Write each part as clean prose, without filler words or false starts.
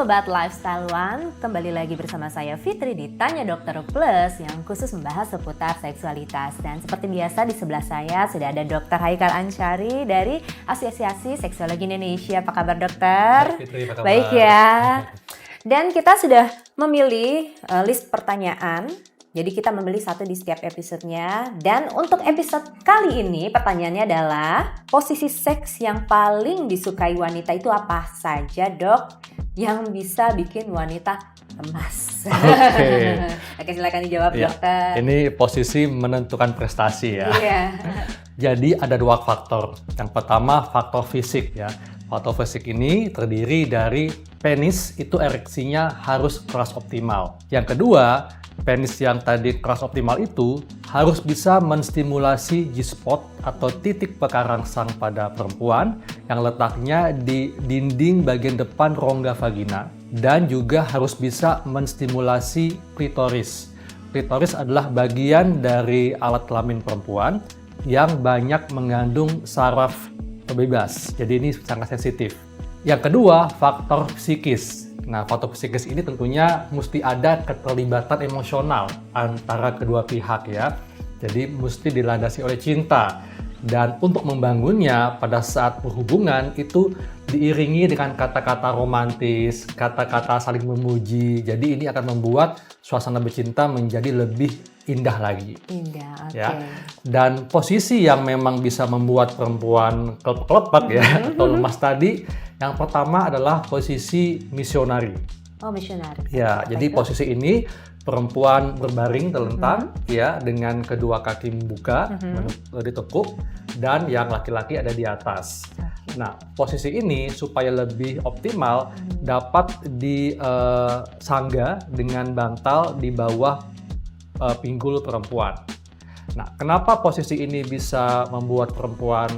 Sobat Lifestyle One, kembali lagi bersama saya Fitri di Tanya Dokter Plus yang khusus membahas seputar seksualitas. Dan seperti biasa di sebelah saya sudah ada Dr. Haikal Ansyari dari Asosiasi Seksologi Indonesia. Apa kabar dokter? Fitri, apa kabar? Baik ya. Dan kita sudah memilih list pertanyaan. Jadi kita memilih satu di setiap episodenya. Dan untuk episode kali ini pertanyaannya adalah posisi seks yang paling disukai wanita itu apa saja dok? Yang bisa bikin wanita lemas. Oke, silakan dijawab Ya, dokter. ini posisi menentukan prestasi ya. Iya. Jadi ada dua faktor. Yang pertama faktor fisik ya. Faktor fisik ini terdiri dari penis itu ereksinya harus keras optimal. Yang kedua, penis yang tadi keras optimal itu harus bisa menstimulasi G-spot atau titik pekarangsang pada perempuan yang letaknya di dinding bagian depan rongga vagina dan juga harus bisa menstimulasi klitoris. Klitoris adalah bagian dari alat kelamin perempuan yang banyak mengandung saraf bebas. Jadi ini sangat sensitif. Yang kedua, faktor psikis. Nah, faktor psikis ini tentunya mesti ada keterlibatan emosional antara kedua pihak ya. Jadi mesti dilandasi oleh cinta. Dan untuk membangunnya pada saat berhubungan itu diiringi dengan kata-kata romantis, kata-kata saling memuji. Jadi ini akan membuat suasana bercinta menjadi lebih indah lagi. Indah, oke. Ya. Dan posisi yang memang bisa membuat perempuan kelepek ya atau lemas tadi, yang pertama adalah posisi misionari. Oh, misionari. Ya, jadi itu? posisi ini perempuan berbaring terlentang ya dengan kedua kaki membuka, ditekuk dan yang laki-laki ada di atas. Nah, posisi ini supaya lebih optimal dapat disangga dengan bantal di bawah pinggul perempuan. Nah, kenapa posisi ini bisa membuat perempuan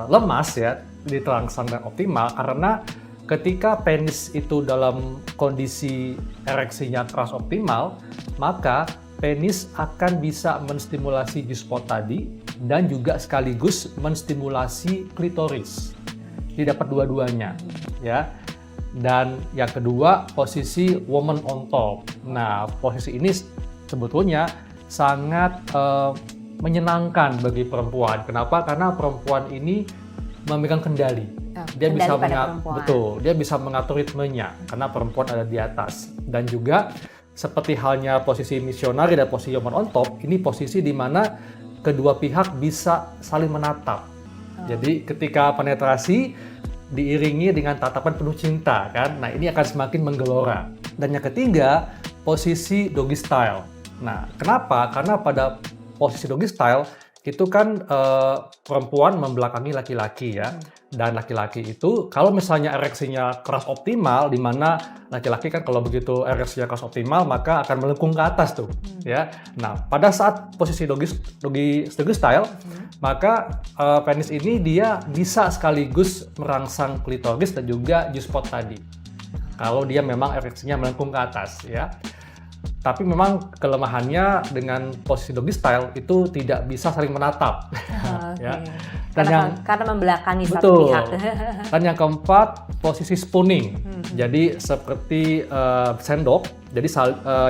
lemas ya, diterangsang dan optimal? Karena ketika penis itu dalam kondisi ereksinya keras optimal, maka penis akan bisa menstimulasi G-spot tadi dan juga sekaligus menstimulasi klitoris. Jadi dapat dua-duanya, ya. Dan yang kedua, posisi woman on top. Nah, posisi ini sebetulnya sangat menyenangkan bagi perempuan. Kenapa? Karena perempuan ini memegang kendali. Dia bisa dia bisa mengatur ritmenya karena perempuan ada di atas. Dan juga seperti halnya posisi misionari dan posisi woman on top, ini posisi di mana kedua pihak bisa saling menatap. Jadi ketika penetrasi diiringi dengan tatapan penuh cinta kan. Nah, ini akan semakin menggelora. Dan yang ketiga, posisi doggy style. Nah, kenapa? Karena pada posisi doggy style itu kan perempuan membelakangi laki-laki ya. Dan laki-laki itu kalau misalnya ereksinya keras optimal, di mana laki-laki kan kalau begitu ereksinya keras optimal maka akan melengkung ke atas tuh ya. Nah, pada saat posisi doggy style maka penis ini dia bisa sekaligus merangsang klitoris dan juga G-spot tadi. Kalau dia memang ereksinya melengkung ke atas ya. Tapi memang kelemahannya dengan posisi doggy style itu tidak bisa saling menatap. Ya. Karena membelakangi satu pihak. Dan yang keempat, posisi spooning. Jadi seperti sendok. Jadi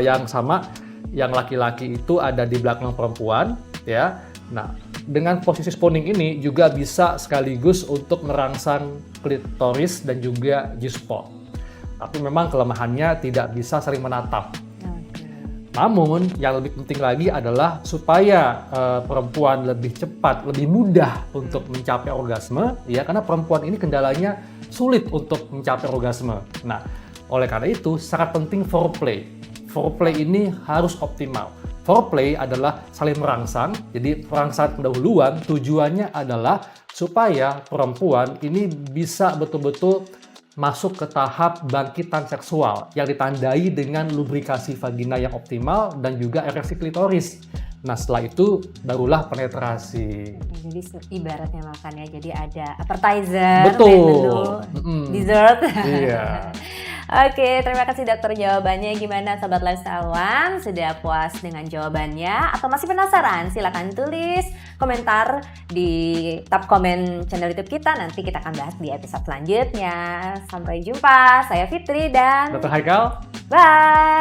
yang sama, yang laki-laki itu ada di belakang perempuan. Ya. Nah, dengan posisi spooning ini juga bisa sekaligus untuk merangsang klitoris dan juga G-spot. Tapi memang kelemahannya tidak bisa saling menatap. Namun yang lebih penting lagi adalah supaya perempuan lebih cepat, lebih mudah untuk mencapai orgasme, ya karena perempuan ini kendalanya sulit untuk mencapai orgasme. Nah, oleh karena itu sangat penting foreplay. Foreplay ini harus optimal. Foreplay adalah saling merangsang, jadi perangsangan pendahuluan tujuannya adalah supaya perempuan ini bisa betul-betul masuk ke tahap bangkitan seksual yang ditandai dengan lubrikasi vagina yang optimal dan juga ereksi klitoris. Nah, setelah itu barulah penetrasi. Jadi ibaratnya makan ya, jadi ada appetizer, betul, main menu, dessert. Iya. Oke, terima kasih dokter jawabannya. Gimana Sobat Lifestyle One? Sudah puas dengan jawabannya? Atau masih penasaran? Silahkan tulis komentar di tab komen channel YouTube kita. Nanti kita akan bahas di episode selanjutnya. Sampai jumpa. Saya Fitri dan Dr. Haikal. bye!